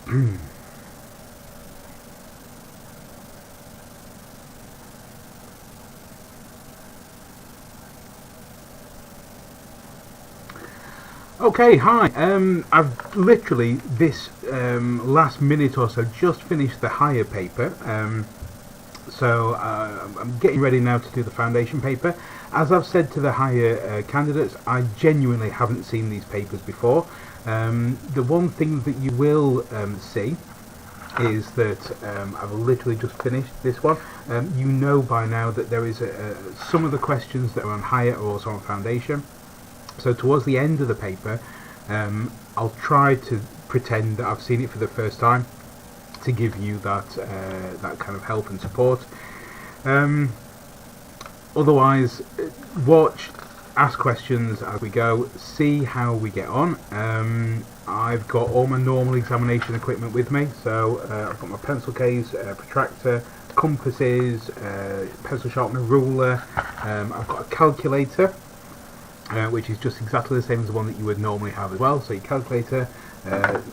Okay, hi. I've literally this last minute or so just finished the higher paper. So I'm getting ready now to do the foundation paper. As I've said to the higher candidates, I genuinely haven't seen these papers before. The one thing that you will see is that I've literally just finished this one. You know by now that there is some of the questions that are on higher are also on foundation. So towards the end of the paper, I'll try to pretend that I've seen it for the first time to give you that that kind of help and support. Otherwise, watch, ask questions as we go, see how we get on. I've got all my normal examination equipment with me, so I've got my pencil case, protractor, compasses, pencil sharpener, ruler. I've got a calculator, which is just exactly the same as the one that you would normally have as well. So your calculator,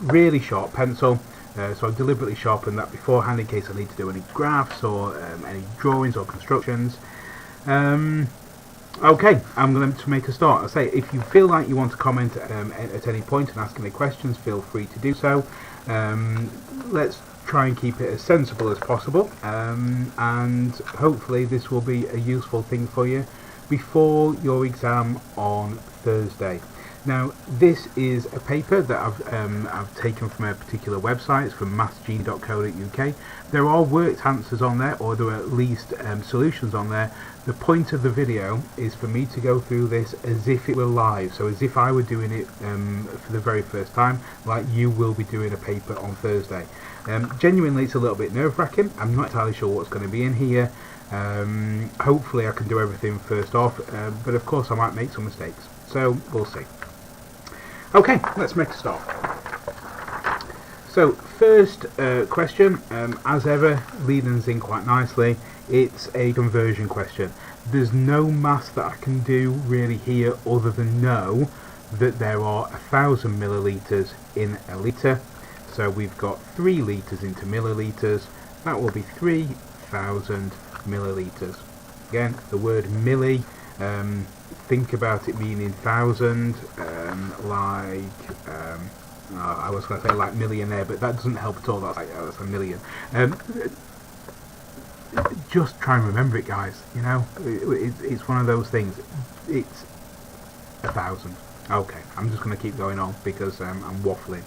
really sharp pencil. So I've deliberately sharpened that beforehand in case I need to do any graphs or any drawings or constructions. Okay, I'm going to make a start. I say, if you feel like you want to comment at any point and ask any questions, feel free to do so. Let's try and keep it as sensible as possible, and hopefully this will be a useful thing for you before your exam on Thursday. Now, this is a paper that I've taken from a particular website. It's from mathsgenie.co.uk. There are worked answers on there, or there are at least solutions on there. The point of the video is for me to go through this as if it were live, so as if I were doing it for the very first time, like you will be doing a paper on Thursday. Genuinely, it's a little bit nerve-wracking. I'm not entirely sure what's going to be in here. Hopefully I can do everything first off, but of course I might make some mistakes, so we'll see. Okay, let's make a start. So first question, as ever, leading us in quite nicely. It's a conversion question. There's no maths that I can do really here other than know that there are 1,000 millilitres in a litre. So we've got 3 litres into millilitres. That will be 3,000 millilitres. Again, the word milli, think about it meaning thousand, I was going to say like millionaire, but that doesn't help at all. That's a million. Just try and remember it, guys. You know, it's one of those things. It's 1,000. Okay, I'm just going to keep going on because I'm waffling.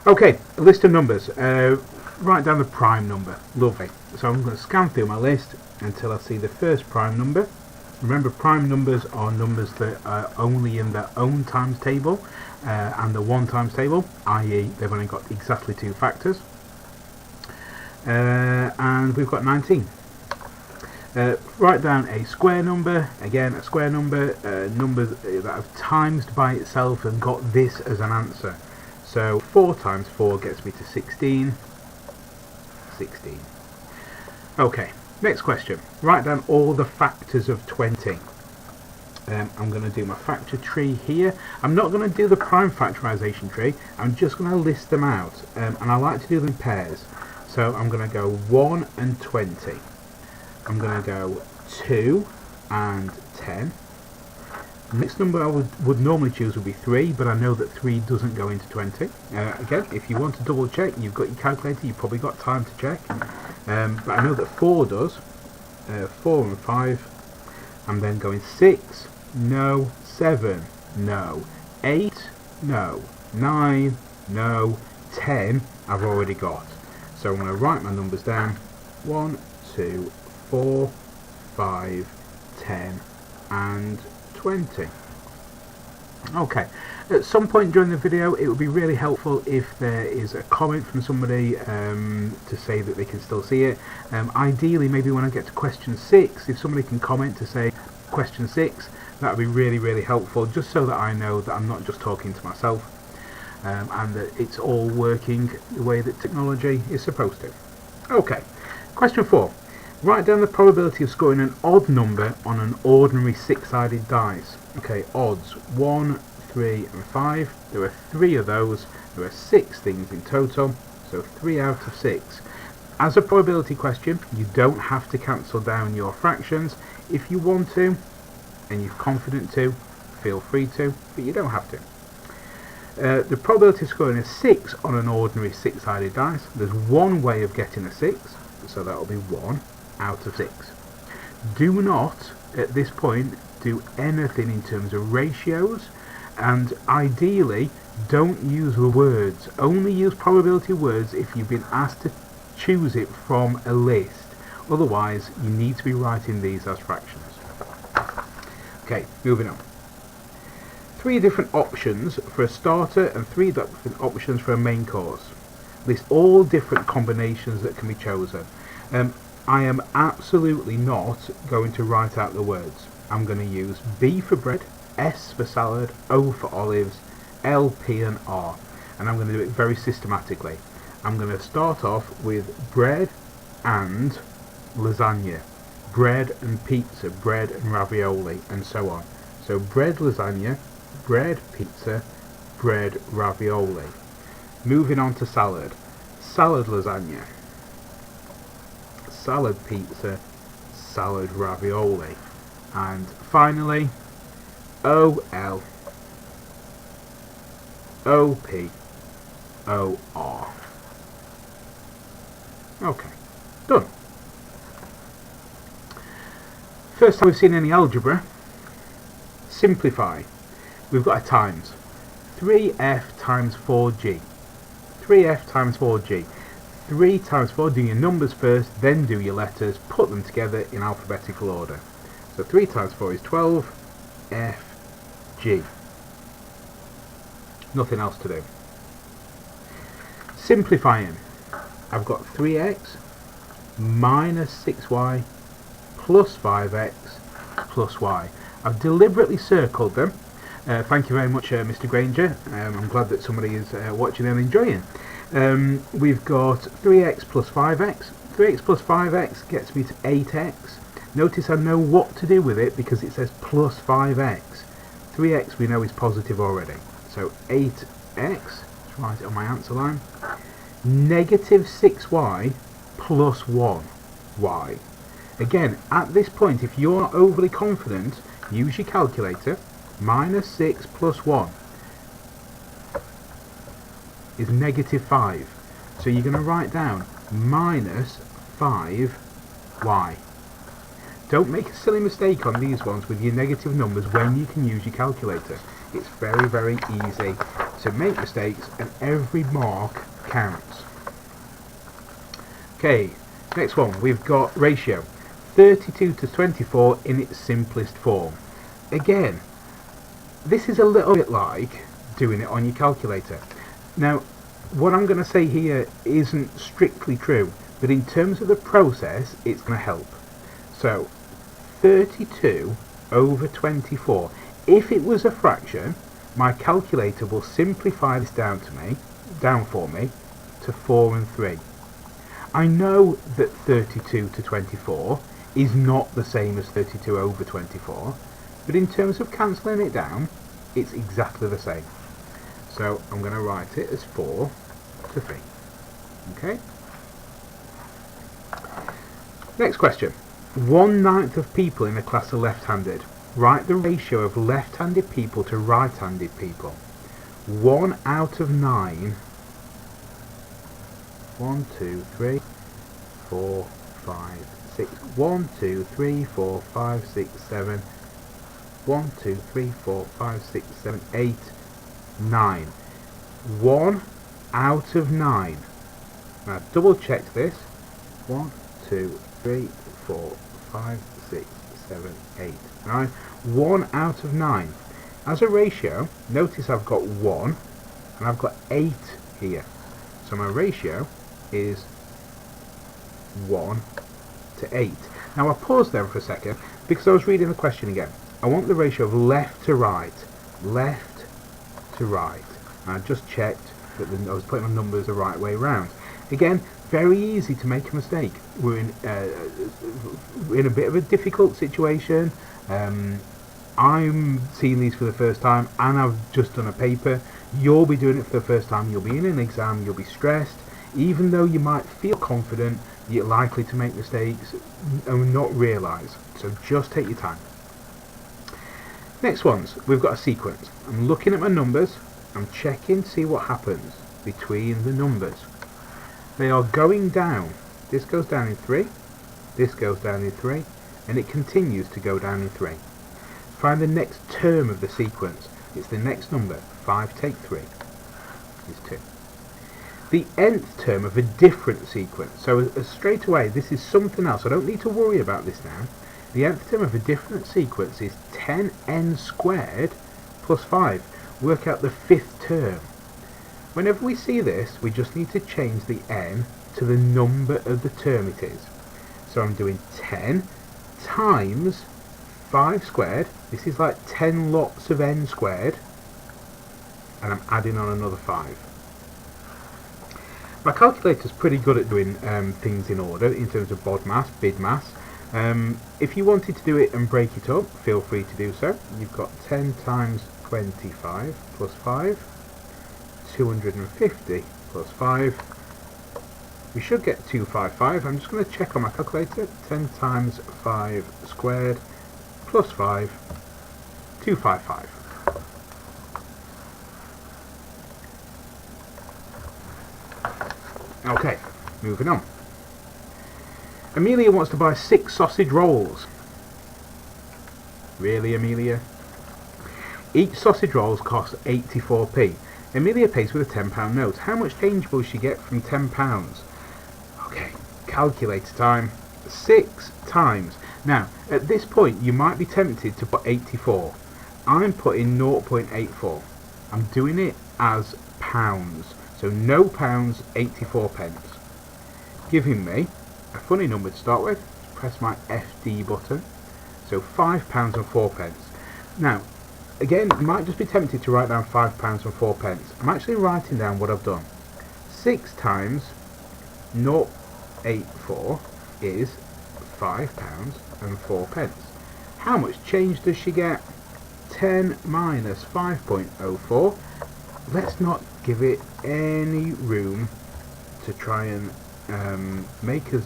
Okay, a list of numbers. Write down the prime number. Lovely. So I'm going to scan through my list until I see the first prime number. Remember, prime numbers are numbers that are only in their own times table and the 1 times table, i.e. they've only got exactly 2 factors. And we've got 19. Write down a square number. Again, a square number, numbers that have times by itself and got this as an answer. So 4 times 4 gets me to 16. 16. Okay, next question. Write down all the factors of 20. I'm going to do my factor tree here. I'm not going to do the prime factorization tree. I'm just going to list them out. And I like to do them in pairs. So I'm going to go 1 and 20. I'm going to go 2 and 10. The next number I would normally choose would be 3, but I know that 3 doesn't go into 20. Again, if you want to double check, you've got your calculator, you've probably got time to check. But I know that 4 does. 4 and 5. I'm then going 6, no. 7, no. 8, no. 9, no. 10, I've already got. So I'm going to write my numbers down. 1, 2, 4, 5, 10, and 20. Okay, at some point during the video it would be really helpful if there is a comment from somebody to say that they can still see it. Ideally, maybe when I get to question 6, if somebody can comment to say question 6, that would be really helpful, just so that I know that I'm not just talking to myself, and that it's all working the way that technology is supposed to. Okay, question 4. Write down the probability of scoring an odd number on an ordinary 6-sided dice. Okay, odds 1, 3 and 5. There are 3 of those. There are 6 things in total. So 3 out of 6. As a probability question, you don't have to cancel down your fractions. If you want to, and you're confident to, feel free to, but you don't have to. The probability of scoring a 6 on an ordinary 6-sided dice, there's one way of getting a 6, so that'll be 1 out of 6. Do not, at this point, do anything in terms of ratios, and ideally, don't use the words. Only use probability words if you've been asked to choose it from a list. Otherwise, you need to be writing these as fractions. Okay, moving on. 3 different options for a starter and 3 different options for a main course. List all different combinations that can be chosen. I am absolutely not going to write out the words. I'm going to use B for bread, S for salad, O for olives, L, P and R. And I'm going to do it very systematically. I'm going to start off with bread and lasagna, bread and pizza, bread and ravioli, and so on. So bread lasagna, bread pizza, bread ravioli. Moving on to salad. Salad lasagna, salad pizza, salad ravioli. And finally, O-L, O-P, O-R. Okay, done. First time we've seen any algebra. Simplify. We've got a times. 3f times 4g. 3f times 4g. 3 times 4, do your numbers first, then do your letters, put them together in alphabetical order. So 3 times 4 is 12, f, g. Nothing else to do. Simplifying. I've got 3x minus 6y plus 5x plus y. I've deliberately circled them. Thank you very much, Mr. Granger. I'm glad that somebody is watching and enjoying. We've got 3x plus 5x. 3x plus 5x gets me to 8x. Notice I know what to do with it because it says plus 5x. 3x we know is positive already. So 8x, let's write it on my answer line. Negative 6y plus 1y. Again, at this point, if you're overly confident, use your calculator. Minus 6 plus 1 is negative 5. So you're going to write down minus 5y. Don't make a silly mistake on these ones with your negative numbers when you can use your calculator. It's very, very easy to make mistakes and every mark counts. Okay, next one. We've got ratio. 32 to 24 in its simplest form. Again, this is a little bit like doing it on your calculator. Now, what I'm going to say here isn't strictly true, but in terms of the process, it's going to help. So, 32 over 24. If it was a fraction, my calculator will simplify this down for me, to 4 and 3. I know that 32 to 24 is not the same as 32 over 24, but in terms of cancelling it down, it's exactly the same. So I'm going to write it as 4 to 3. Okay? Next question. 1/9 of people in a class are left-handed. Write the ratio of left-handed people to right-handed people. 1 out of 9. 1, 2, 3, 4, 5, 6. 1, 2, 3, 4, 5, 6, 7. 1, 2, 3, 4, 5, 6, 7, 8, 9. 1 out of 9. Now double check this. 1, 2, 3, 4, 5, 6, 7, 8, 9. 1 out of 9. As a ratio, notice I've got 1 and I've got 8 here. So my ratio is 1 to 8. Now I'll pause there for a second because I was reading the question again. I want the ratio of left to right. Left to right. And I just checked that I was putting my numbers the right way around. Again, very easy to make a mistake. We're in a bit of a difficult situation. I'm seeing these for the first time and I've just done a paper. You'll be doing it for the first time. You'll be in an exam. You'll be stressed. Even though you might feel confident, you're likely to make mistakes and not realise. So just take your time. Next ones, we've got a sequence. I'm looking at my numbers, I'm checking to see what happens between the numbers. They are going down. This goes down in 3, this goes down in 3, and it continues to go down in 3. Find the next term of the sequence. It's the next number. 5 take 3 is 2. The nth term of a different sequence. So straight away, this is something else. I don't need to worry about this now. The nth term of a different sequence is 10n squared plus 5. Work out the 5th term. Whenever we see this, we just need to change the n to the number of the term it is. So I'm doing 10 times 5 squared. This is like 10 lots of n squared. And I'm adding on another 5. My calculator's pretty good at doing things in order in terms of bod mass, bid mass. If you wanted to do it and break it up, feel free to do so. You've got 10 times 25 plus 5, 250 plus 5. We should get 255. I'm just going to check on my calculator. 10 times 5 squared plus 5, 255. Okay, moving on. Amelia wants to buy 6 sausage rolls. Really, Amelia? Each sausage roll costs 84p. Amelia pays with a £10 note. How much change will she get from £10? Okay, calculator time. 6 times. Now, at this point, you might be tempted to put 84. I'm putting 0.84. I'm doing it as pounds. So no pounds, 84 pence. Giving me a funny number to start with. Press my FD button. So £5 and 4 pence. Now, again, you might just be tempted to write down £5 and 4 pence. I'm actually writing down what I've done. 6 times 0.84 is £5 and 4 pence. How much change does she get? 10 minus 5.04. Let's not give it any room to try and make us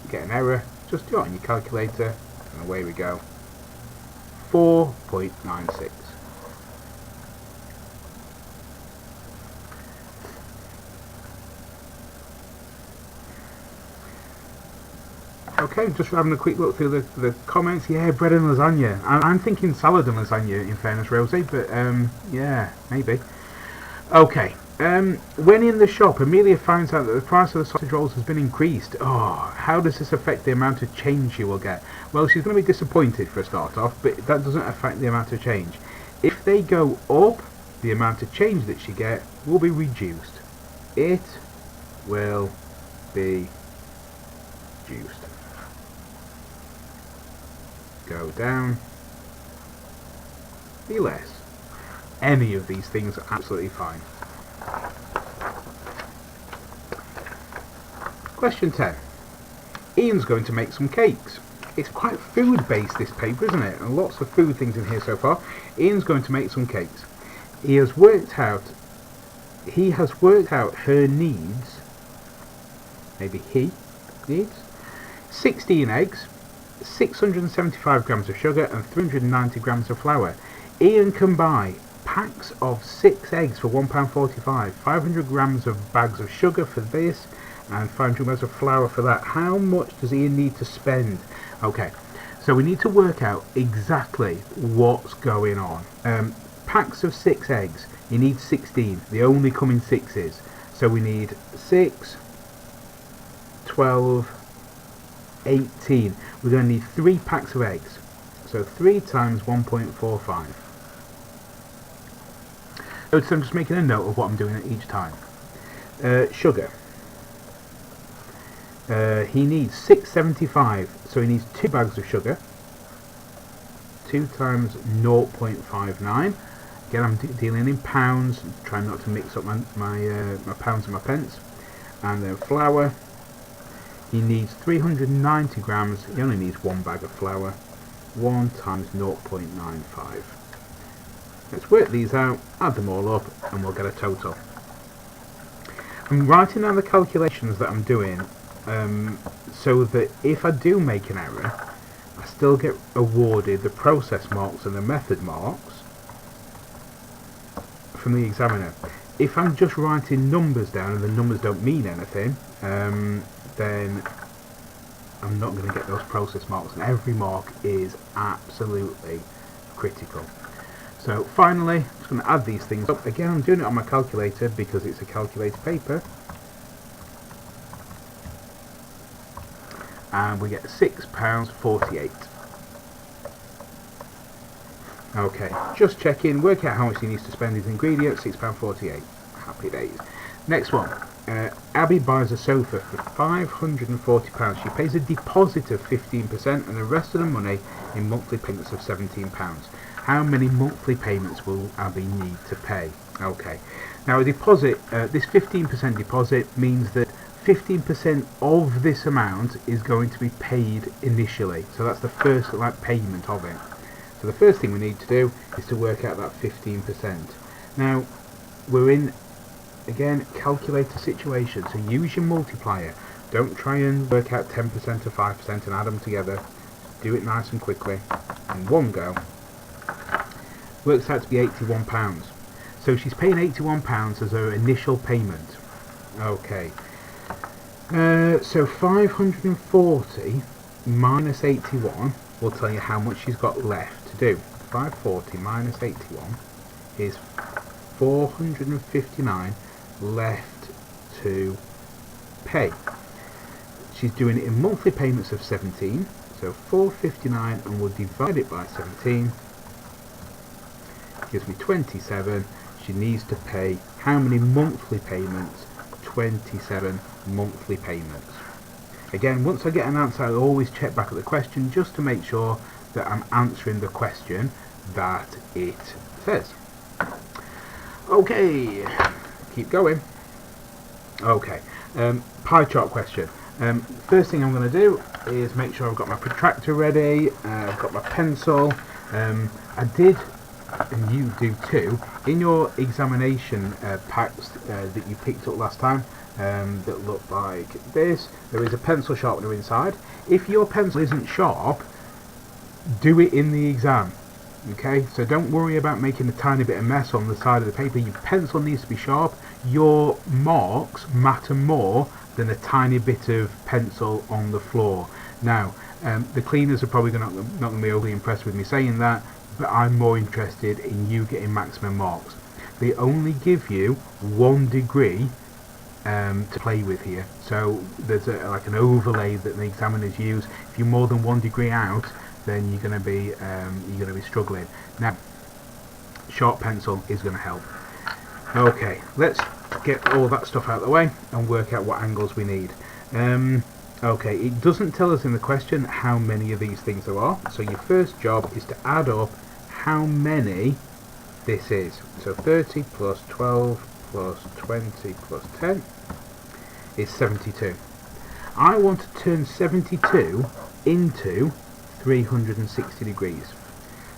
get an error. Just do it on your calculator and away we go. 4.96. Okay, just having a quick look through the comments. Yeah, bread and lasagna. I'm thinking salad and lasagna, in fairness, Rosie, but yeah, maybe. Okay, when in the shop, Amelia finds out that the price of the sausage rolls has been increased. Oh, how does this affect the amount of change she will get? Well, she's going to be disappointed for a start off, but that doesn't affect the amount of change. If they go up, the amount of change that she get will be reduced. It will be reduced. Go down. Be less. Any of these things are absolutely fine. Question 10. Ian's going to make some cakes. It's quite food based, this paper, isn't it? And lots of food things in here so far. Ian's going to make some cakes. He has worked out her needs. Maybe he needs 16 eggs, 675 grams of sugar and 390 grams of flour. Ian can buy packs of 6 eggs for £1.45, 500 grams of bags of sugar for this, and 500 grams of flour for that. How much does Ian need to spend? Okay, so we need to work out exactly what's going on. Packs of 6 eggs, you need 16. They only come in 6s. So we need 6, 12, 18. We're going to need 3 packs of eggs. So 3 times 1.45. So I'm just making a note of what I'm doing at each time. Sugar. He needs 675, so he needs 2 bags of sugar. 2 times 0.59. Again, I'm dealing in pounds, trying not to mix up my pounds and my pence. And then flour. He needs 390 grams. He only needs 1 bag of flour. 1 times 0.95. Let's work these out, add them all up, and we'll get a total. I'm writing down the calculations that I'm doing so that if I do make an error, I still get awarded the process marks and the method marks from the examiner. If I'm just writing numbers down and the numbers don't mean anything, then I'm not going to get those process marks, and every mark is absolutely critical. So finally, I'm just going to add these things up. Again, I'm doing it on my calculator because it's a calculator paper. And we get £6.48. Okay, just checking, work out how much he needs to spend his ingredients, £6.48. Happy days. Next one. Abby buys a sofa for £540. She pays a deposit of 15% and the rest of the money in monthly payments of £17. How many monthly payments will Abby need to pay? Okay, now a deposit, this 15% deposit means that 15% of this amount is going to be paid initially. So that's the first payment of it. So the first thing we need to do is to work out that 15%. Now, we're in, again, calculator situation, so use your multiplier. Don't try and work out 10% or 5% and add them together. Do it nice and quickly in one go. Works out to be £81. So she's paying £81 as her initial payment. Okay. So 540 minus 81 will tell you how much she's got left to do. 540 minus 81 is 459 left to pay. She's doing it in monthly payments of 17, so 459, and we'll divide it by 17. Gives me 27. She needs to pay how many monthly payments? 27 monthly payments. Again, once I get an answer, I'll always check back at the question just to make sure that I'm answering the question that it says. Okay, keep going. Okay, pie chart question. First thing I'm going to do is make sure I've got my protractor ready, I've got my pencil. I did, and you do too, in your examination packs that you picked up last time, that look like this, there is a pencil sharpener inside. If your pencil isn't sharp, do it in the exam. Okay, so don't worry about making a tiny bit of mess on the side of the paper. Your pencil needs to be sharp. Your marks matter more than a tiny bit of pencil on the floor. Now, the cleaners are probably not going to be overly impressed with me saying that, but I'm more interested in you getting maximum marks. They only give you 1 degree to play with here, so there's like an overlay that the examiners use. If you're more than 1 degree out, then you're going to be struggling. Now, sharp pencil is going to help. Okay, let's get all that stuff out of the way and work out what angles we need. Okay, it doesn't tell us in the question how many of these things there are, so your first job is to add up how many this is. So 30 plus 12 plus 20 plus 10 is 72. I want to turn 72 into 360 degrees.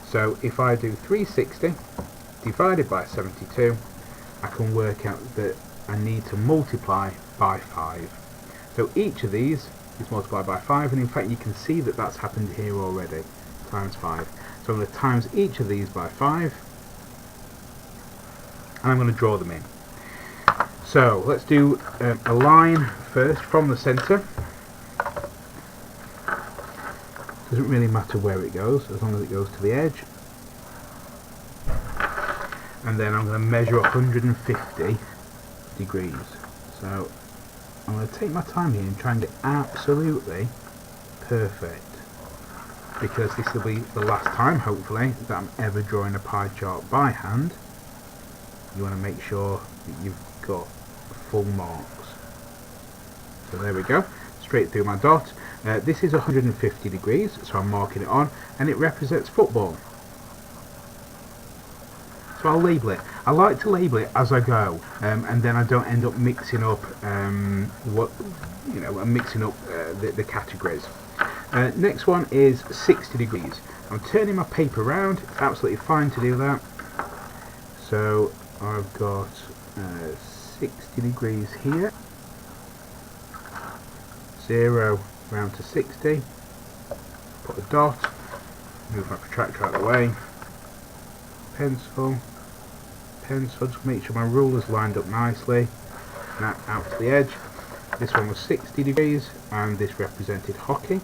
So if I do 360 divided by 72, I can work out that I need to multiply by 5. So each of these is multiplied by 5, and in fact you can see that that's happened here already, times 5. So I'm going to times each of these by 5, and I'm going to draw them in. So let's do a line first from the centre. Doesn't really matter where it goes, as long as it goes to the edge. And then I'm going to measure 150 degrees. So I'm going to take my time here and try and get absolutely perfect, because this will be the last time, hopefully, that I'm ever drawing a pie chart by hand. You want to make sure that you've got full marks. So there we go, straight through my dot. This is 150 degrees, so I'm marking it on, and it represents football. So I'll label it. I like to label it as I go, and then I don't end up mixing up I'm mixing up the categories. Next one is 60 degrees. I'm turning my paper around. It's absolutely fine to do that. So I've got 60 degrees here. 0 round to 60. Put a dot. Move my protractor out of the way. Pencil. Pencil. Just make sure my ruler's lined up nicely. Now out to the edge. This one was 60 degrees and this represented hockey.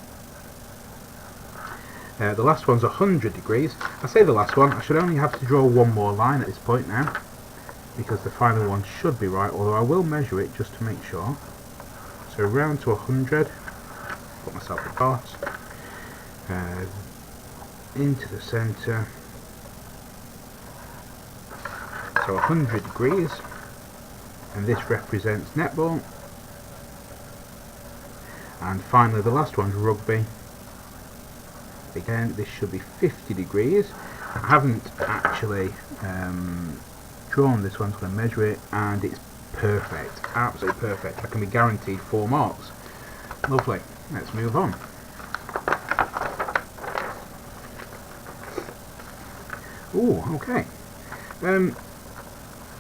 The last one's 100 degrees. I say the last one, I should only have to draw one more line at this point now, because the final one should be right, although I will measure it just to make sure. So round to 100, put myself a dot, into the centre, so 100 degrees, and this represents netball. And finally the last one's rugby. Again, this should be 50 degrees. I haven't actually drawn this one, so I'm going to measure it, and it's perfect, absolutely perfect. I can be guaranteed 4 marks. Lovely, let's move on. Ooh, okay.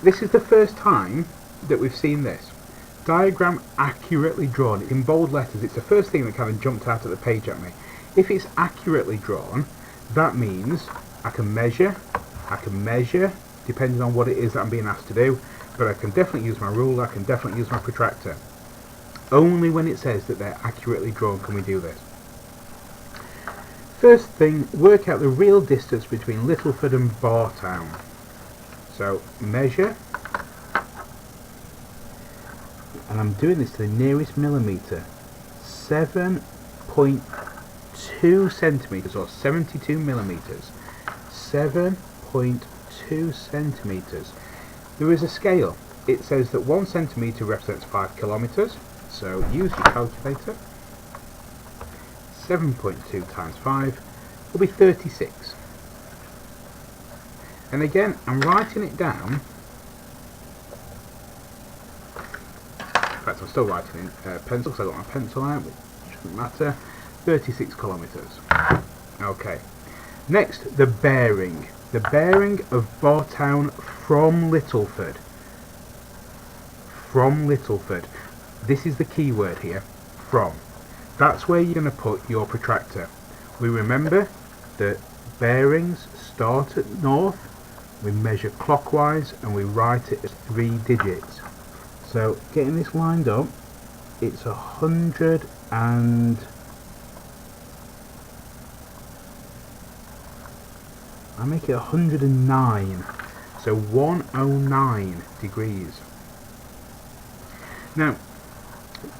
This is the first time that we've seen this. Diagram accurately drawn. It's in bold letters. It's the first thing that kind of jumped out of the page at me. If it's accurately drawn, that means I can measure, depending on what it is that I'm being asked to do, but I can definitely use my ruler, I can definitely use my protractor. Only when it says that they're accurately drawn can we do this. First thing, work out the real distance between Littleford and Bartown. So, measure, and I'm doing this to the nearest millimetre, 7.2 centimetres or 72 millimetres. 7.2 centimetres. There is a scale. It says that 1 centimetre represents 5 kilometres, so use your calculator. 7.2 times 5 will be 36. And again, I'm writing it down. In fact, I'm still writing in pencil because I got my pencil out, which shouldn't matter. 36 kilometres. Okay. Next, the bearing. The bearing of Bartown from Littleford. From Littleford. This is the key word here. From. That's where you're going to put your protractor. We remember that bearings start at north, we measure clockwise, and we write it as 3 digits. So, getting this lined up, it's 100 and... I make it 109, so 109 degrees. Now,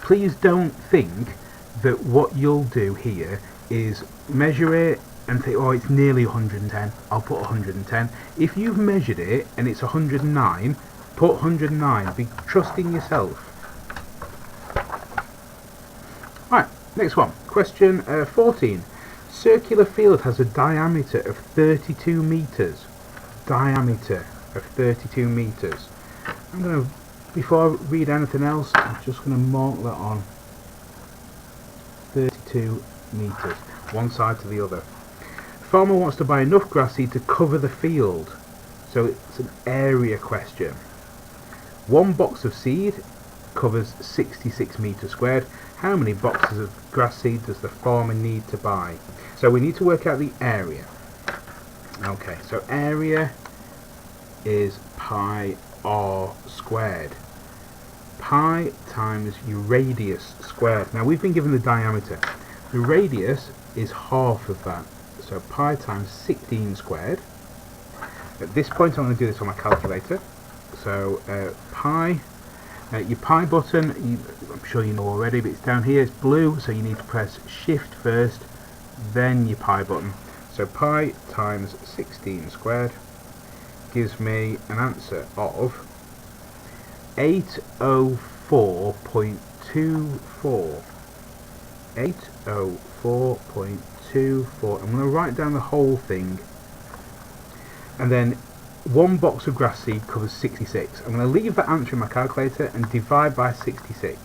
please don't think that what you'll do here is measure it and think, oh, it's nearly 110, I'll put 110. If you've measured it and it's 109, put 109, be trusting yourself. Right, next one, question 14. Circular field has a diameter of 32 metres. Diameter of 32 metres. I'm going to, before I read anything else, I'm just going to mark that on. 32 metres, one side to the other. Farmer wants to buy enough grass seed to cover the field. So it's an area question. 1 box of seed covers 66 metres squared. How many boxes of grass seed does the farmer need to buy? So we need to work out the area. Okay, so area is pi r squared. Pi times your radius squared. Now we've been given the diameter. The radius is half of that. So pi times 16 squared. At this point I'm going to do this on my calculator. So pi, your pi button, I'm sure you know already, but it's down here, it's blue, so you need to press shift first, then your pi button. So pi times 16 squared gives me an answer of 804.24. 804.24. I'm going to write down the whole thing, and then 1 box of grass seed covers 66. I'm going to leave that answer in my calculator and divide by 66,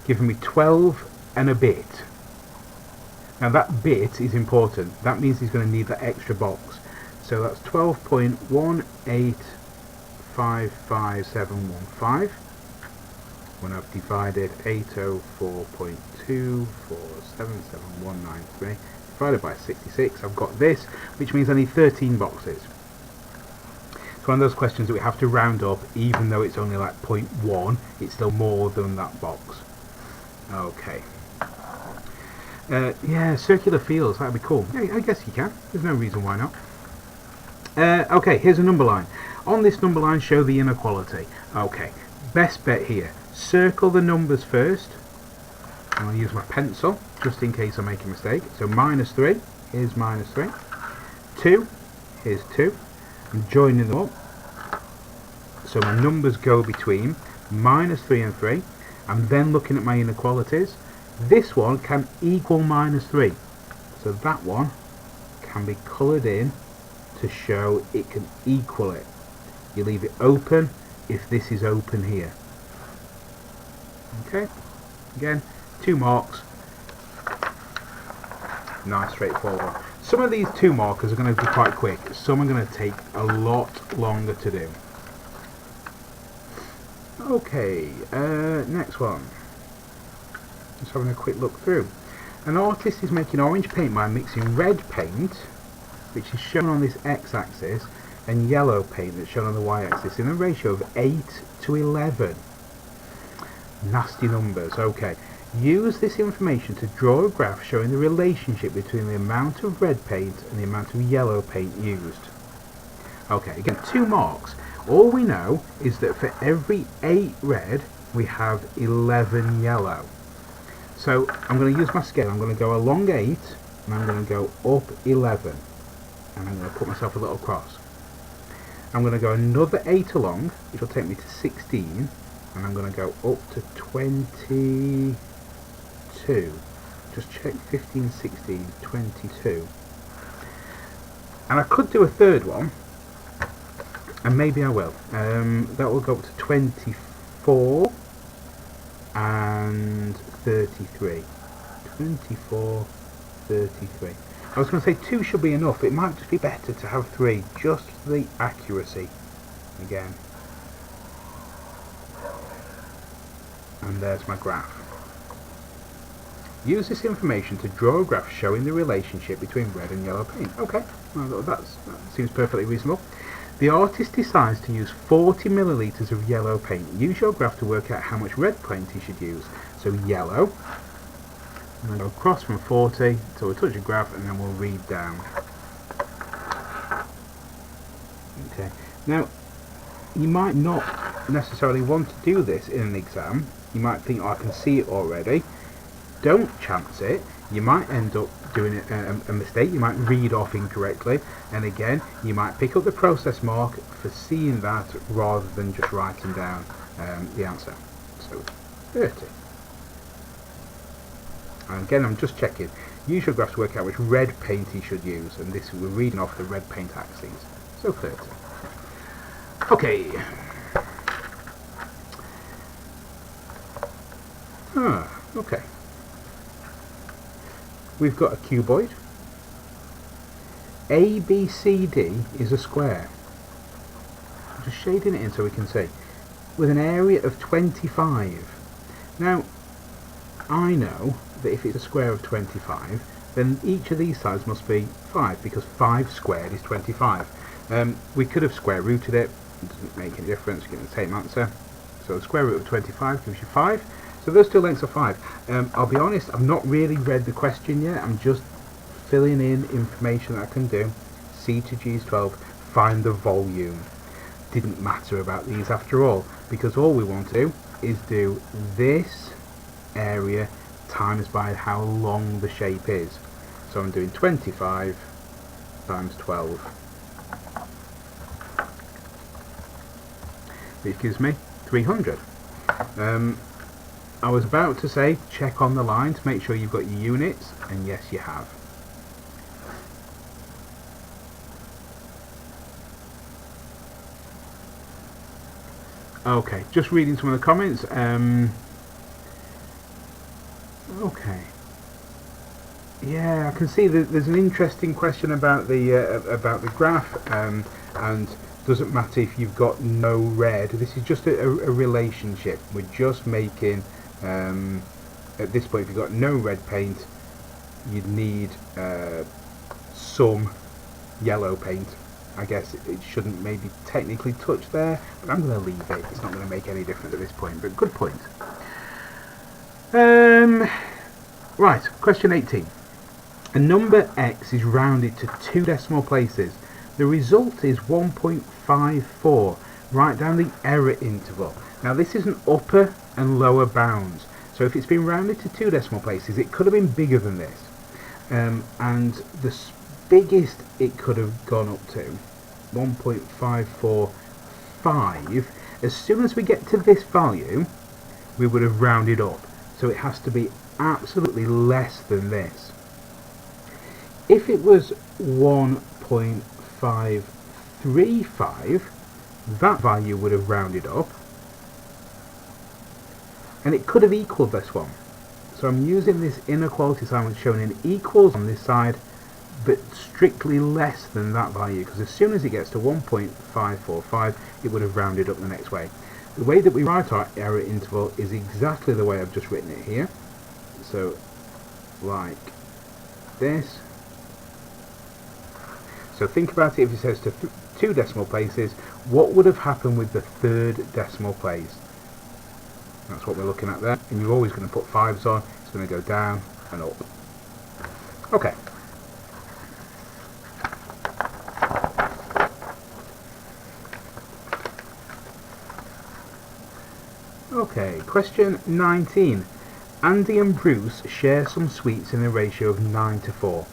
giving me 12 and a bit. Now that bit is important. That means he's going to need that extra box. So that's 12.184 55715 when I've divided 804.2477193 divided by 66. I've got this, which means I need 13 boxes. It's one of those questions that we have to round up, even though it's only like 0.1, it's still more than that box. Okay. Yeah, circular fields, that'd be cool. Yeah, I guess you can. There's no reason why not. Okay, here's a number line. On this number line, show the inequality. Okay, best bet here. Circle the numbers first. I'll use my pencil, just in case I make a mistake. So minus 3, here's minus 3. 2, here's 2. I'm joining them up. So my numbers go between minus 3 and 3. I'm then looking at my inequalities. This one can equal minus 3. So that one can be coloured in to show it can equal it. You leave it open if this is open here. Okay, again, 2 marks. Nice, straightforward one. Some of these 2 markers are going to be quite quick. Some are going to take a lot longer to do. Okay, next one. Just having a quick look through. An artist is making orange paint by mixing red paint, which is shown on this x-axis, and yellow paint that's shown on the y-axis in a ratio of 8 to 11. Nasty numbers. Okay. Use this information to draw a graph showing the relationship between the amount of red paint and the amount of yellow paint used. Okay, again, 2 marks. All we know is that for every 8 red, we have 11 yellow. So I'm going to use my scale. I'm going to go along 8, and I'm going to go up 11. And I'm going to put myself a little cross. I'm going to go another 8 along, which will take me to 16. And I'm going to go up to 22. Just check 15, 16, 22. And I could do a third one, and maybe I will. That will go up to 24 and 33. 24, 33. I was going to say 2 should be enough. It might just be better to have 3, just for the accuracy. Again. And there's my graph. Use this information to draw a graph showing the relationship between red and yellow paint. Okay, well, that seems perfectly reasonable. The artist decides to use 40 millilitres of yellow paint. Use your graph to work out how much red paint he should use. So yellow, and then go across from 40, so we'll touch a graph and then we'll read down. Okay, now you might not necessarily want to do this in an exam. You might think, oh, I can see it already. Don't chance it. You might end up doing a mistake. You might read off incorrectly, and again you might pick up the process mark for seeing that rather than just writing down the answer. So 30. And again, I'm just checking. Use your graph to work out which red paint you should use, and this we're reading off the red paint axes. So 30. Okay. Okay. We've got a cuboid. ABCD is a square. I'm just shading it in so we can see. With an area of 25. Now, I know that if it's a square of 25, then each of these sides must be 5, because 5 squared is 25. We could have square rooted it. It doesn't make any difference. You get the same answer. So the square root of 25 gives you 5. So those 2 lengths are 5. I'll be honest, I've not really read the question yet. I'm just filling in information that I can do. C to G is 12. Find the volume. Didn't matter about these after all, because all we want to do is do this area times by how long the shape is. So I'm doing 25 times 12, which gives me 300. I was about to say check on the line to make sure you've got your units, and yes you have. Okay, just reading some of the comments. Okay. Yeah, I can see that there's an interesting question about the graph. and doesn't matter if you've got no red. This is just a relationship. We're just making, at this point, if you've got no red paint, you'd need some yellow paint. I guess it shouldn't maybe technically touch there, but I'm going to leave it. It's not going to make any difference at this point, but good point. Right, question 18. A number x is rounded to 2 decimal places. The result is 1.54. Write down the error interval. Now this is an upper and lower bounds. So if it's been rounded to 2 decimal places, it could have been bigger than this. And the biggest it could have gone up to, 1.545. As soon as we get to this value, we would have rounded up. So it has to be absolutely less than this. If it was 1.535, that value would have rounded up, and it could have equaled this one. So I'm using this inequality sign showing an equals on this side, but strictly less than that value, because as soon as it gets to 1.545, it would have rounded up the next way. The way that we write our error interval is exactly the way I've just written it here. So, like this. So think about it, if it says to 2 decimal places, what would have happened with the 3rd decimal place? That's what we're looking at there. And you're always going to put 5s on. It's going to go down and up. Okay. Okay, question 19. Andy and Bruce share some sweets in a ratio of 9:4.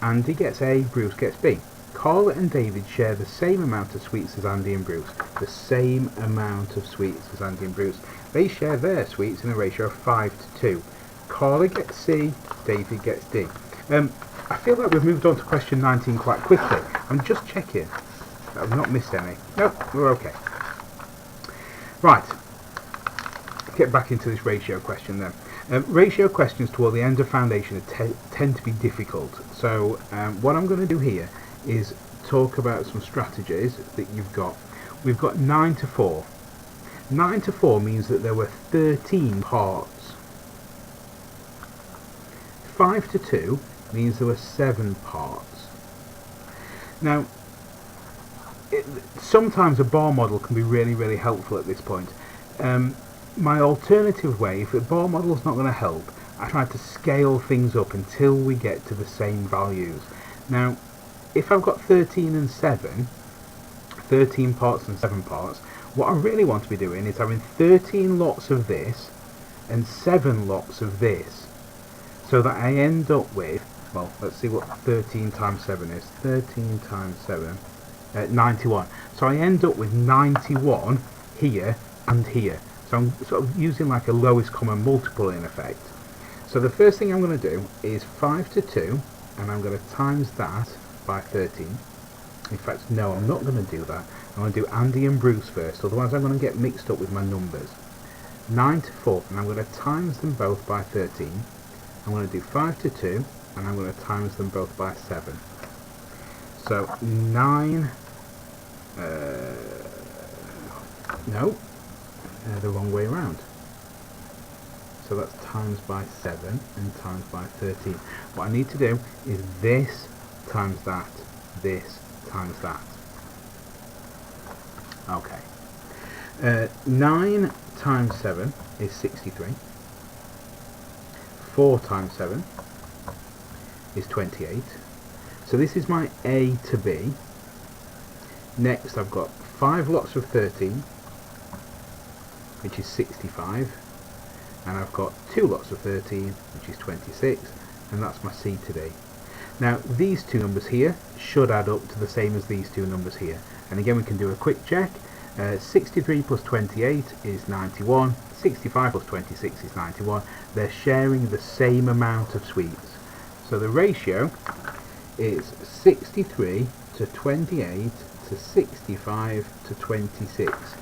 Andy gets A, Bruce gets B. Carla and David share the same amount of sweets as Andy and Bruce. The same amount of sweets as Andy and Bruce. They share their sweets in a ratio of 5:2. Carla gets C, David gets D. I feel like we've moved on to question 19 quite quickly. I'm just checking. I've not missed any. Nope, we're okay. Right. Get back into this ratio question then. Ratio questions toward the end of foundation tend to be difficult. So what I'm going to do here is talk about some strategies that you've got. We've got 9:4. 9:4 means that there were 13 parts. 5:2 means there were 7 parts. Now, sometimes a bar model can be really helpful at this point. My alternative way, if a bar model is not going to help, I try to scale things up until we get to the same values. Now, if I've got 13 and 7, 13 parts and 7 parts, what I really want to be doing is having 13 lots of this and 7 lots of this, so that I end up with, well, let's see what 13 times 7 is. 13 times 7, 91. So I end up with 91 here and here. So I'm sort of using like a lowest common multiple in effect. So the first thing I'm going to do is 5:2, and I'm going to times that by 13. In fact, no, I'm not going to do that. I'm going to do Andy and Bruce first, otherwise I'm going to get mixed up with my numbers. 9:4, and I'm going to times them both by 13. I'm going to do 5:2, and I'm going to times them both by 7. So 9, no, the wrong way around. So that's times by 7 and times by 13. What I need to do is this times that, this times that. Okay. 9 times 7 is 63. 4 times 7 is 28. So this is my A to B. Next I've got 5 lots of 13, which is 65, and I've got 2 lots of 13, which is 26, and that's my C to D. Now these two numbers here should add up to the same as these two numbers here, and again we can do a quick check. 63 plus 28 is 91, 65 plus 26 is 91. They're sharing the same amount of sweets, so the ratio is 63 to 28 to 65 to 26.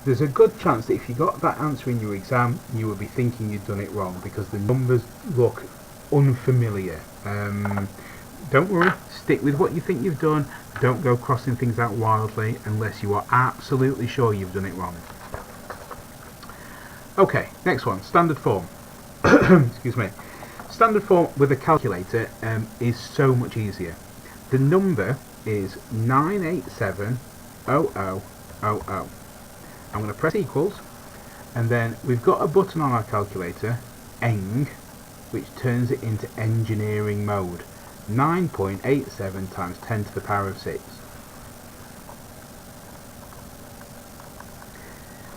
There's a good chance that if you got that answer in your exam, you would be thinking you'd done it wrong, because the numbers look unfamiliar. don't worry, stick with what you think you've done. Don't go crossing things out wildly unless you are absolutely sure you've done it wrong. Okay, next one, standard form. Excuse me. Standard form with a calculator is so much easier. The number is 9870000. I'm going to press equals, and then we've got a button on our calculator, eng, which turns it into engineering mode. 9.87 times 10 to the power of 6.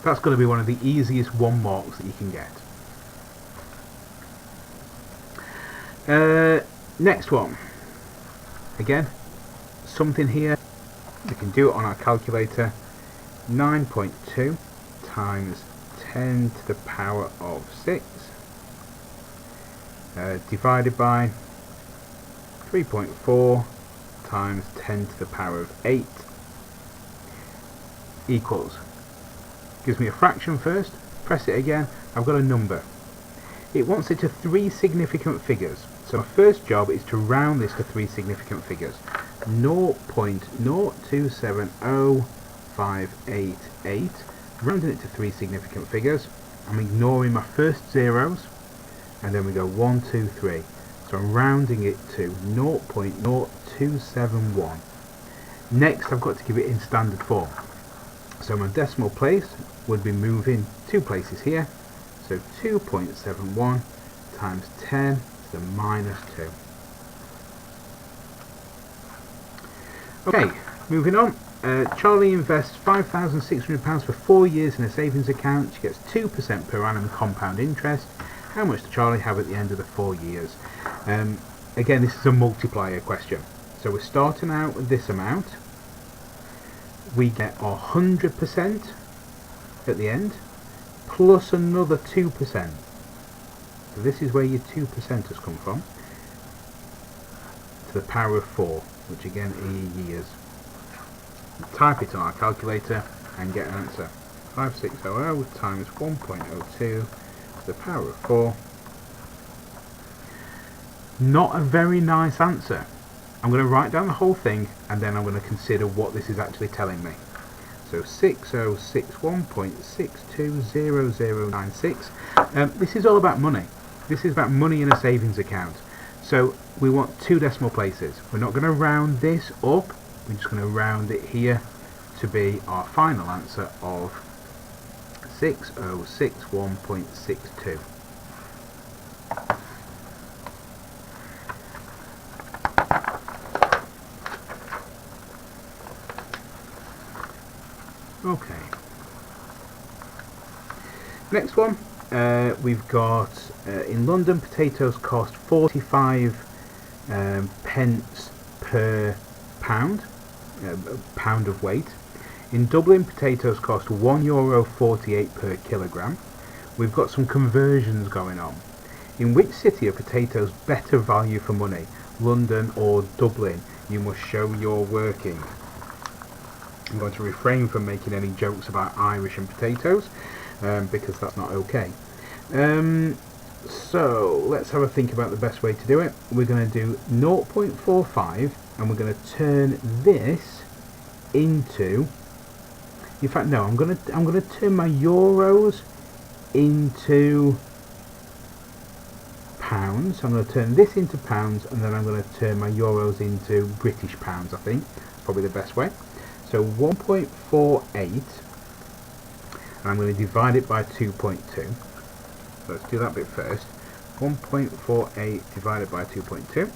That's going to be one of the easiest 1 marks that you can get. Next one. Again, something here. We can do it on our calculator. 9.2 times 10 to the power of 6 divided by 3.4 times 10 to the power of 8 equals, gives me a fraction first, press it again, I've got a number. It wants it to 3 significant figures, so my first job is to round this to 3 significant figures. 0.0270588, rounding it to 3 significant figures. I'm ignoring my first zeros, and then we go 1, 2, 3. So I'm rounding it to 0.0271. Next I've got to give it in standard form. So my decimal place would be moving 2 places here. So 2.71 times 10 to the minus 2. Okay, moving on. Charlie invests £5,600 for 4 years in a savings account. She gets 2% per annum compound interest. How much does Charlie have at the end of the 4 years? Again, this is a multiplier question. So we're starting out with this amount. We get our 100% at the end, plus another 2%. So this is where your 2% has come from, to the power of 4, which again are your years. Type it on our calculator and get an answer. 5600 times 1.02 to the power of 4. Not a very nice answer. I'm going to write down the whole thing and then I'm going to consider what this is actually telling me. So 6061.620096. This is all about money. This is about money in a savings account. So we want 2 decimal places. We're not going to round this up. We're just going to round it here to be our final answer of 6061.62. Okay. Next one, we've got in London potatoes cost 45 pence per pound, pound of weight. In Dublin potatoes cost €1.48 per kilogram. We've got some conversions going on. In which city are potatoes better value for money, London or Dublin? You must show your working. I'm going to refrain from making any jokes about Irish and potatoes because that's not okay. So let's have a think about the best way to do it. We're going to do 0.45 and we're going to turn this into, in fact no, I'm going to turn my euros into pounds. So I'm going to turn this into pounds and then I'm going to turn my euros into British pounds. I think that's probably the best way. So 1.48, and I'm going to divide it by 2.2. So let's do that bit first. 1.48 divided by 2.2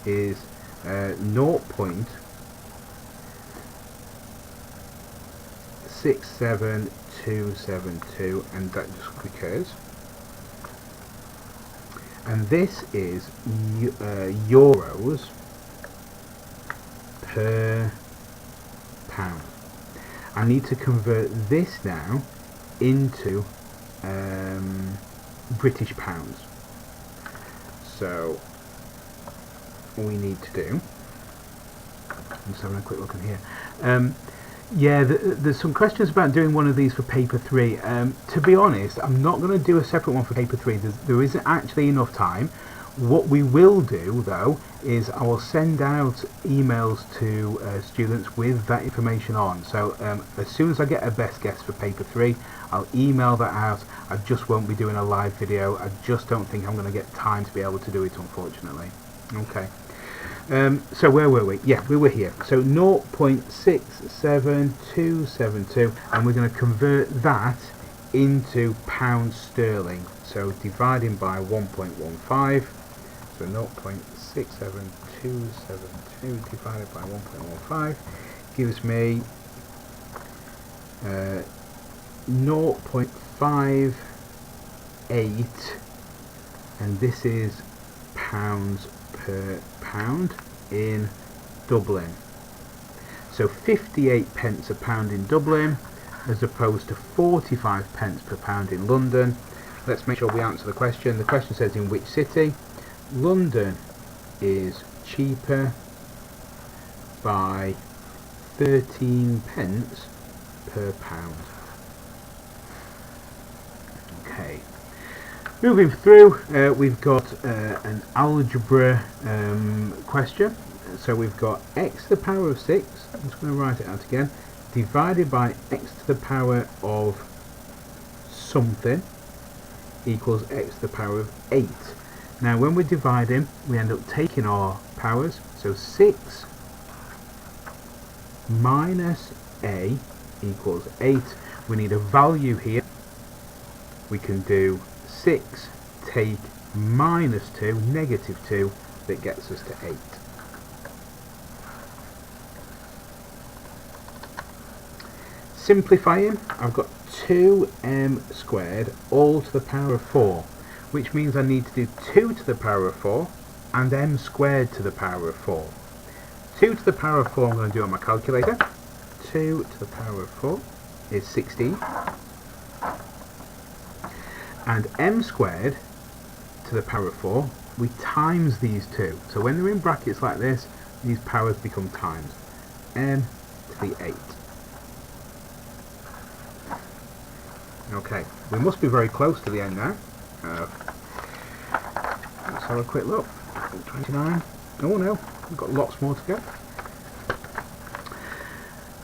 is 0.67272, and that just recurs. And this is euros per pound. I need to convert this now into British pounds. So we need to do, I'm just having a quick look in here. Yeah, there's some questions about doing one of these for paper 3. To be honest, I'm not going to do a separate one for paper 3. There isn't actually enough time. What we will do though is I will send out emails to students with that information on. So as soon as I get a best guess for paper 3, I'll email that out. I just won't be doing a live video. I just don't think I'm going to get time to be able to do it, unfortunately. Okay. So where were we? Yeah, we were here. So 0.67272, and we're going to convert that into pounds sterling. So dividing by 1.15, so 0.67272 divided by 1.15 gives me 0.58, and this is pounds per pound in Dublin. So 58 pence a pound in Dublin as opposed to 45 pence per pound in London. Let's make sure we answer the question. The question says in which city. London is cheaper by 13 pence per pound. Okay. Moving through, we've got an algebra question. So we've got x to the power of 6, I'm just going to write it out again, divided by x to the power of something equals x to the power of 8. Now when we're dividing, we end up taking our powers, so 6 minus a equals 8. We need a value here. We can do 6 take minus 2, negative 2, that gets us to 8. Simplifying, I've got 2m squared all to the power of 4, which means I need to do 2 to the power of 4 and m squared to the power of 4. 2 to the power of 4 I'm going to do on my calculator. 2 to the power of 4 is 16. And m squared to the power of 4, we times these two. So when they're in brackets like this, these powers become times. M to the 8. Okay, we must be very close to the end now. Let's have a quick look. 29. Oh no, we've got lots more to go.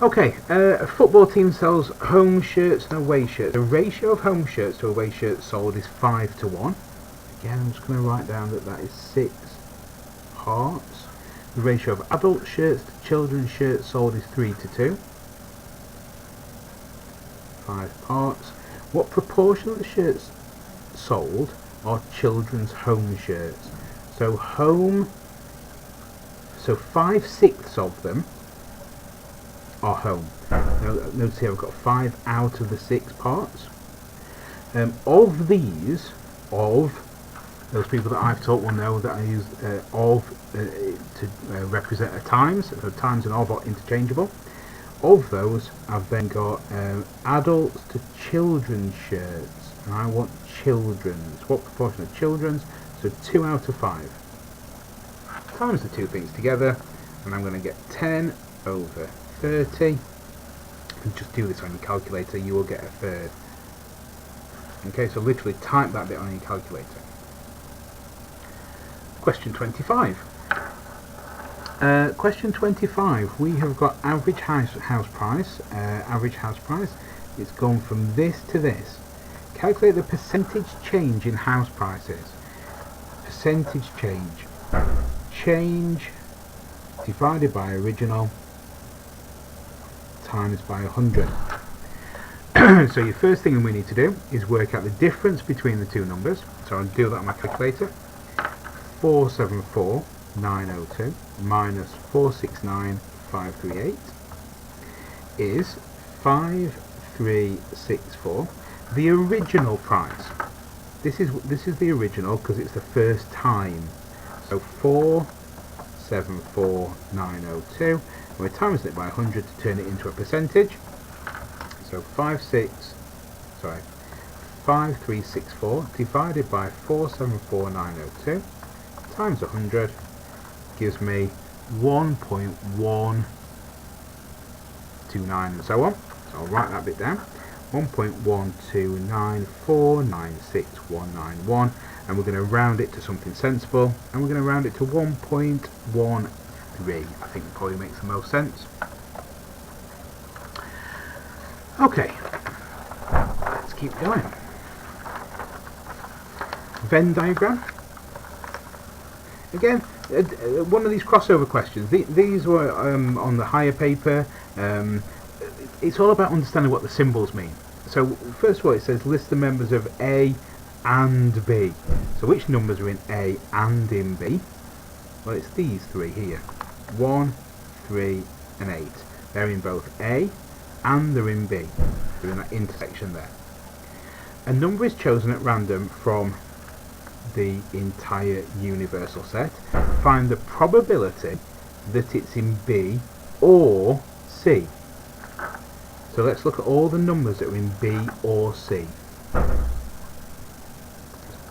Okay, a football team sells home shirts and away shirts. The ratio of home shirts to away shirts sold is 5 to 1. Again, I'm just going to write down that that is 6 parts. The ratio of adult shirts to children's shirts sold is 3 to 2. 5 parts. What proportion of the shirts sold are children's home shirts? So home, so 5/6 of them are home. Now, notice here I've got 5 out of the 6 parts. Of these, those people that I've taught will know that I use to represent a times. So times and of are interchangeable. Of those, I've then got adults to children's shirts, and I want children's. What proportion of children's? So 2 out of 5. Times the two things together, and I'm going to get 10 over 30. And just do this on your calculator, you will get a third. Okay, so literally type that bit on your calculator. Question 25. Question 25, we have got average house price. Average house price, it's gone from this to this. Calculate the percentage change in house prices. Percentage change. Change divided by original times by 100. So your first thing we need to do is work out the difference between the two numbers. So I'll do that on my calculator. 474,902 minus 469,538 is 5364. The original price. This is the original because it's the first time. So 474,902. We're timesing it by 100 to turn it into a percentage. So 5364 divided by 474,902 times 100 gives me 1.129 and so on. So I'll write that bit down. 1.129496191, and we're going to round it to something sensible, and we're going to round it to 1.13. I think probably makes the most sense. Okay, let's keep going. Venn diagram. Again, one of these crossover questions. These were on the higher paper. It's all about understanding what the symbols mean. So first of all, it says list the members of A and B. So which numbers are in A and in B? Well, it's these three here. 1, 3 and 8. They're in both A and they're in B. They're in that intersection there. A number is chosen at random from the entire universal set. Find the probability that it's in B or C. So let's look at all the numbers that are in B or C.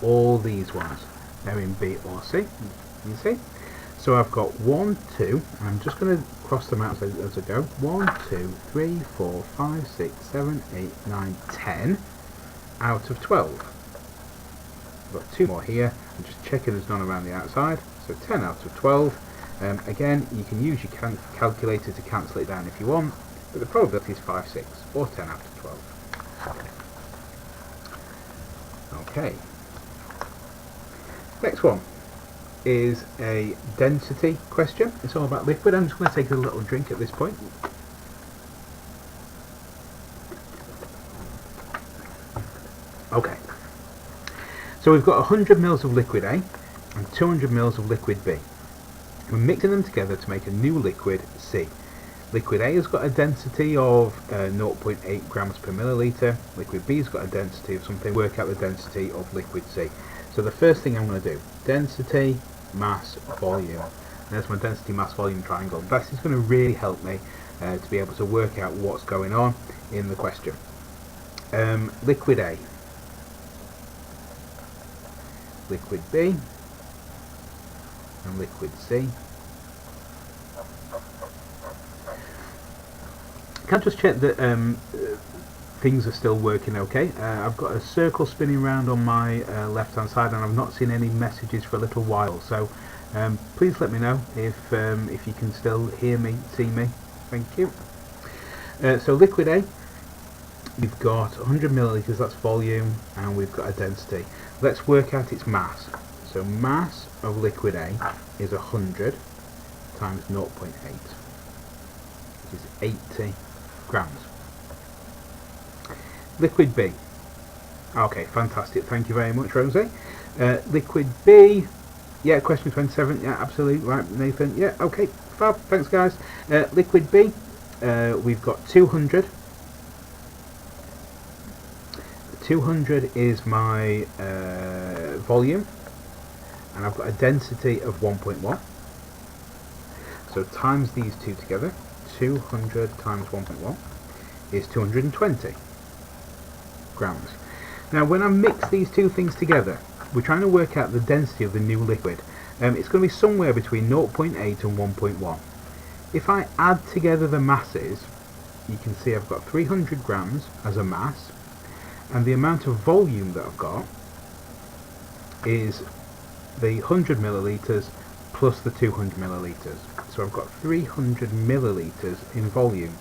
All these ones, they're in B or C. You see? So I've got 1, 2, and I'm just going to cross them out as I go. 1, 2, 3, 4, 5, 6, 7, 8, 9, 10 out of 12. I've got 2 more here. I'm just checking there's none around the outside. So 10 out of 12. Again, you can use your calculator to cancel it down if you want, but the probability is 5, 6, or 10 out of 12. Okay. Next one is a density question. It's all about liquid. I'm just going to take a little drink at this point. Okay. So we've got 100 mils of liquid A and 200 mils of liquid B. We're mixing them together to make a new liquid C. Liquid A has got a density of 0.8 grams per milliliter. Liquid B has got a density of something. Work out the density of liquid C. So the first thing I'm going to do, density, mass, volume. There's my density, mass, volume triangle. This is going to really help me to be able to work out what's going on in the question. Liquid A, liquid B, and liquid C. Can I just check that things are still working okay? I've got a circle spinning around on my left hand side and I've not seen any messages for a little while, so please let me know if you can still hear me, see me. Thank you. So liquid A, we've got 100 milliliters, that's volume, and we've got a density. Let's work out its mass. So mass of liquid A is 100 times 0.8, which is 80 grams. Liquid B. Okay, fantastic. Thank you very much, Rosie. Liquid B. Yeah, question 27. Yeah, absolutely. Right, Nathan. Yeah, okay. Fab. Thanks, guys. Liquid B. We've got 200. 200 is my volume, and I've got a density of 1.1. So times these two together, 200 times 1.1 is 220 grams. Now when I mix these two things together, we're trying to work out the density of the new liquid. It's going to be somewhere between 0.8 and 1.1. If I add together the masses, you can see I've got 300 grams as a mass, and the amount of volume that I've got is the 100 milliliters plus the 200 milliliters. So I've got 300 milliliters in volume.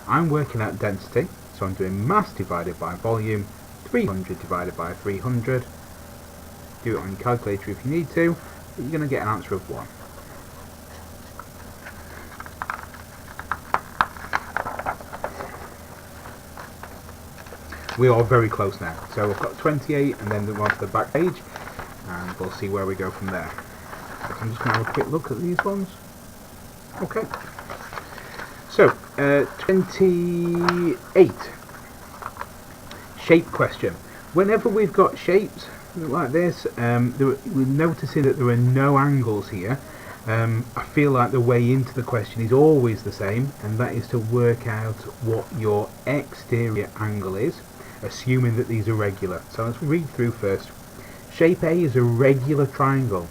I'm working out density, so I'm doing mass divided by volume, 300 divided by 300. Do it on your calculator if you need to, but you're going to get an answer of 1. We are very close now. So we've got 28 and then we're on to the back page and we'll see where we go from there. So I'm just going to have a quick look at these ones. Okay. So, 28. Shape question. Whenever we've got shapes like this, we're noticing that there are no angles here. I feel like the way into the question is always the same, and that is to work out what your exterior angle is, assuming that these are regular. So let's read through first. Shape A is a regular triangle.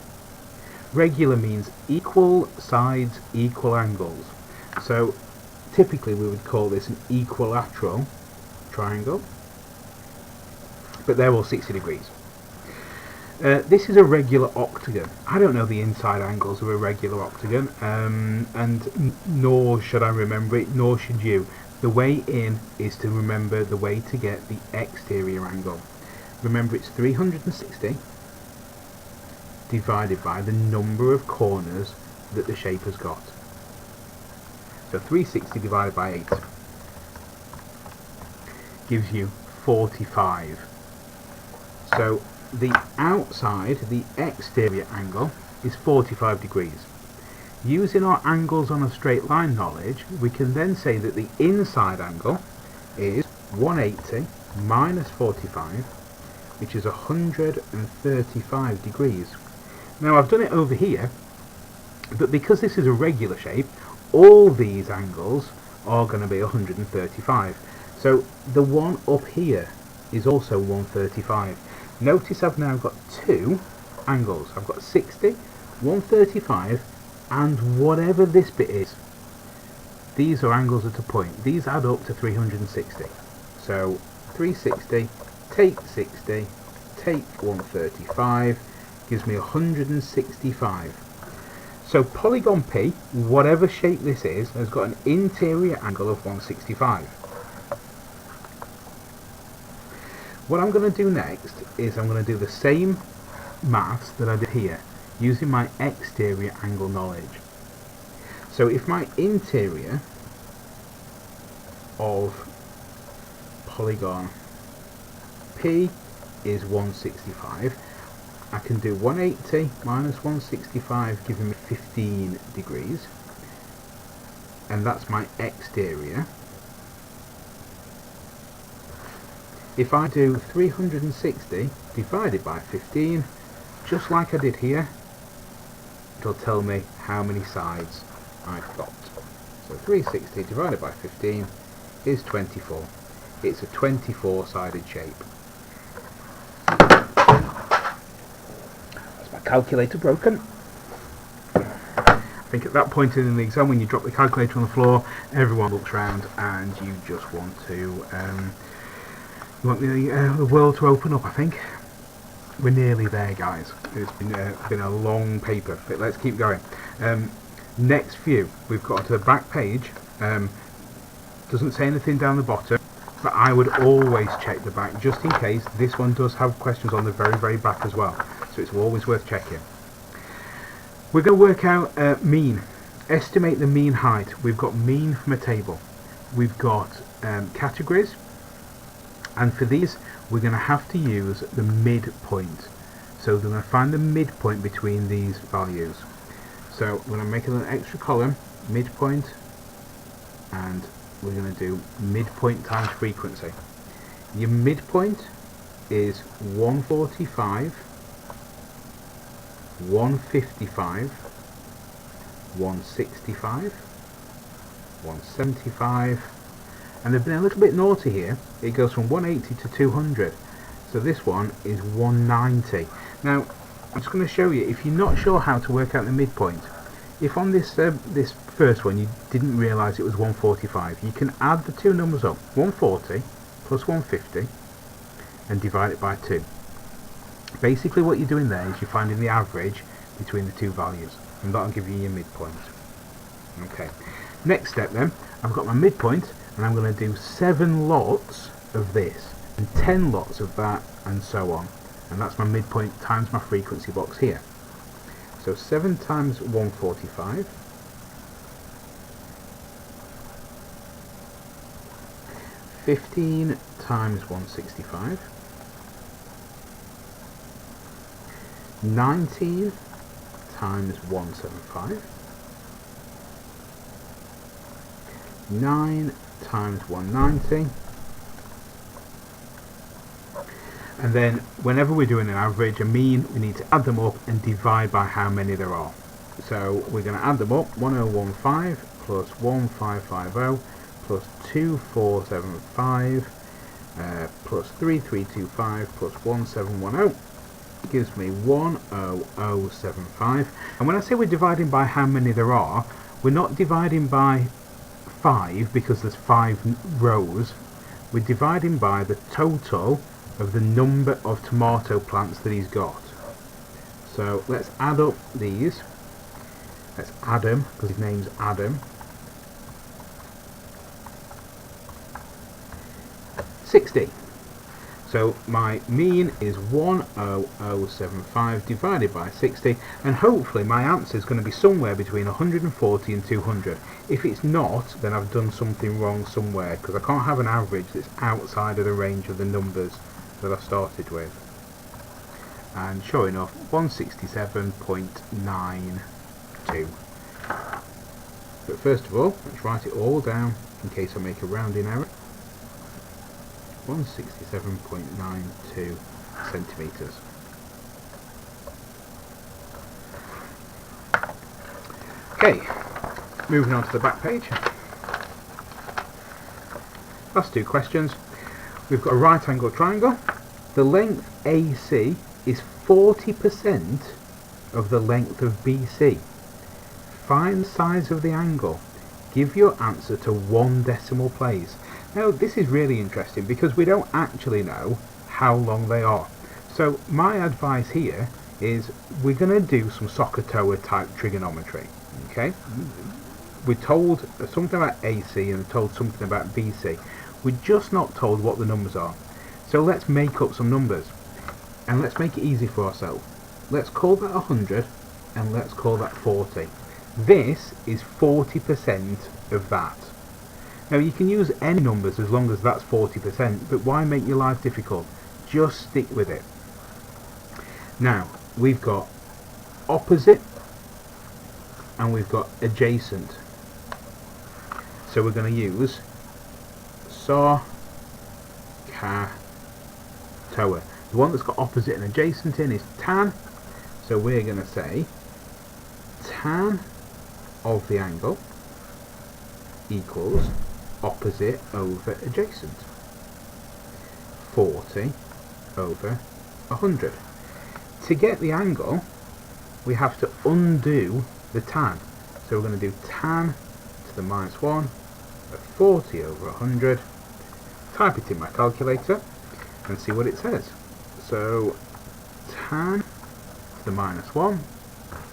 Regular means equal sides, equal angles. So typically we would call this an equilateral triangle, but they're all 60 degrees. This is a regular octagon. I don't know the inside angles of a regular octagon, and nor should I remember it, nor should you. The way in is to remember the way to get the exterior angle. Remember, it's 360 divided by the number of corners that the shape has got. So 360 divided by 8 gives you 45. So the outside, the exterior angle, is 45 degrees. Using our angles on a straight line knowledge, we can then say that the inside angle is 180 minus 45, which is 135 degrees. Now I've done it over here, but because this is a regular shape, all these angles are going to be 135. So the one up here is also 135. Notice I've now got two angles. I've got 60, 135, and whatever this bit is. These are angles at a point. These add up to 360. So 360, take 60, take 135, gives me 165. So polygon P, whatever shape this is, has got an interior angle of 165. What I'm going to do next is I'm going to do the same maths that I did here, using my exterior angle knowledge. So if my interior of polygon P is 165, I can do 180 minus 165 giving me 15 degrees, and that's my exterior. If I do 360 divided by 15, just like I did here, it'll tell me how many sides I've got. So 360 divided by 15 is 24. It's a 24-sided shape. That's my calculator broken. I think at that point in the exam, when you drop the calculator on the floor, everyone looks around and you just want to the world to open up. I think we're nearly there, guys. It's been a long paper, but let's keep going. Next few, we've got to the back page. Doesn't say anything down the bottom, but I would always check the back just in case. This one does have questions on the very back as well, so it's always worth checking. We're going to work out mean. Estimate the mean height. We've got mean from a table. We've got categories. And for these, we're going to have to use the midpoint. So we're going to find the midpoint between these values. So we're going to make an extra column, midpoint, and we're going to do midpoint times frequency. Your midpoint is 145, 155, 165, 175, and they've been a little bit naughty here. It goes from 180 to 200, so this one is 190. Now I'm just going to show you, if you're not sure how to work out the midpoint, if on this this first one you didn't realise it was 145, you can add the two numbers up, 140 plus 150, and divide it by 2. Basically what you're doing there is you're finding the average between the two values, and that'll give you your midpoint. Okay, next step then, I've got my midpoint, and I'm going to do 7 lots of this, and 10 lots of that, and so on. And that's my midpoint times my frequency box here. So 7 times 145, 15 times 165, 19 times 175, 9 times 190, and then whenever we're doing an average, a mean, we need to add them up and divide by how many there are. So we're going to add them up, 1015 plus 1550 plus 2475 plus 3325 plus 1710 gives me 10075. And when I say we're dividing by how many there are, we're not dividing by 5 because there's 5 rows. We're dividing by the total of the number of tomato plants that he's got. So let's add up these. Let's add them, because his name's Adam. 60. So my mean is 10075 divided by 60, and hopefully my answer is going to be somewhere between 140 and 200. If it's not, then I've done something wrong somewhere, because I can't have an average that's outside of the range of the numbers that I started with. And sure enough, 167.92. But first of all, let's write it all down in case I make a rounding error. 167.92 centimetres. Okay, moving on to the back page. Last two questions. We've got a right angle triangle. The length AC is 40% of the length of BC. Find the size of the angle. Give your answer to 1 decimal place. Now this is really interesting because we don't actually know how long they are. So my advice here is we're going to do some SOHCAHTOA type trigonometry. Okay, we're told something about AC and we're told something about BC. We're just not told what the numbers are. So let's make up some numbers and let's make it easy for ourselves. Let's call that 100 and let's call that 40. This is 40% of that. Now you can use any numbers as long as that's 40%, but why make your life difficult? Just stick with it. Now we've got opposite and we've got adjacent. So we're going to use SOHCAHTOA. The one that's got opposite and adjacent in is tan. So we're going to say tan of the angle equals opposite over adjacent. 40 over 100. To get the angle, we have to undo the tan. So we're going to do tan to the minus 1 of 40 over 100. Type it in my calculator and see what it says. So tan to the minus 1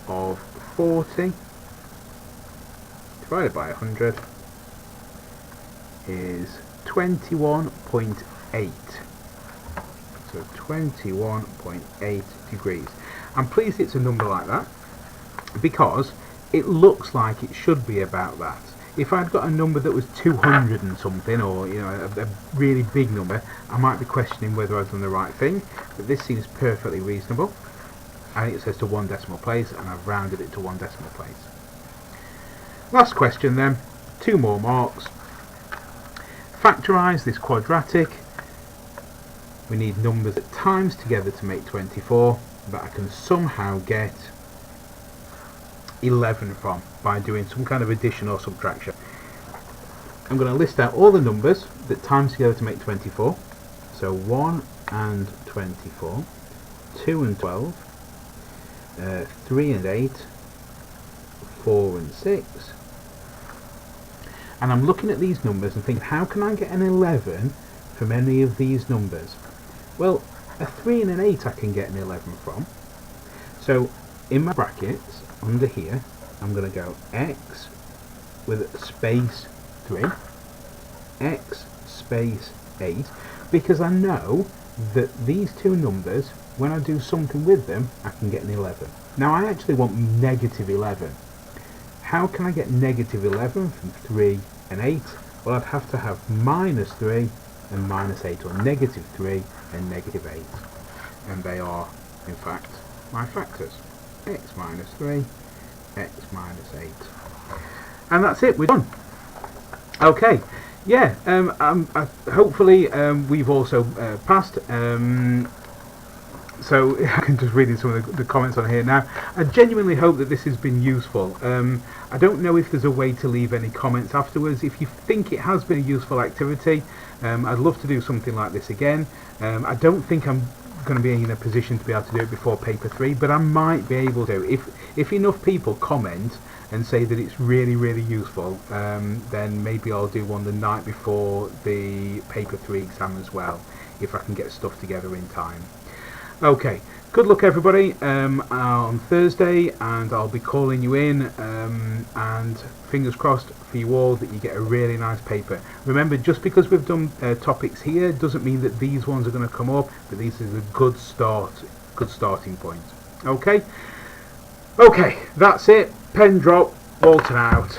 of 40 divided by 100 is 21.8. So 21.8 degrees. I'm pleased it's a number like that because it looks like it should be about that. If I'd got a number that was 200 and something, or you know, a really big number, I might be questioning whether I've done the right thing, but this seems perfectly reasonable. And it says to 1 decimal place, and I've rounded it to 1 decimal place. Last question then, 2 more marks. Factorise this quadratic. We need numbers that times together to make 24, that I can somehow get 11 from by doing some kind of addition or subtraction. I'm going to list out all the numbers that times together to make 24. So 1 and 24, 2 and 12, 3 and 8, 4 and 6. And I'm looking at these numbers and thinking, how can I get an 11 from any of these numbers? Well, a 3 and an 8 I can get an 11 from. So in my brackets under here, I'm going to go x with space 3, x space 8, because I know that these two numbers, when I do something with them, I can get an 11. Now I actually want negative 11. How can I get negative 11 from 3 and 8? Well, I'd have to have minus 3 and minus 8, or negative 3 and negative 8. And they are, in fact, my factors. X minus 3, x minus 8. And that's it, we're done. Okay, yeah, hopefully we've also passed. So I can just read in some of the comments on here now. I genuinely hope that this has been useful. I don't know if there's a way to leave any comments afterwards. If you think it has been a useful activity, I'd love to do something like this again. I don't think I'm going to be in a position to be able to do it before paper 3, but I might be able to. If enough people comment and say that it's really, really useful, then maybe I'll do one the night before the paper 3 exam as well, if I can get stuff together in time. Okay, good luck everybody on Thursday, and I'll be calling you in, and fingers crossed for you all that you get a really nice paper. Remember, just because we've done topics here doesn't mean that these ones are going to come up, but this is a good starting point. Okay, that's it. Pen drop. Walton out.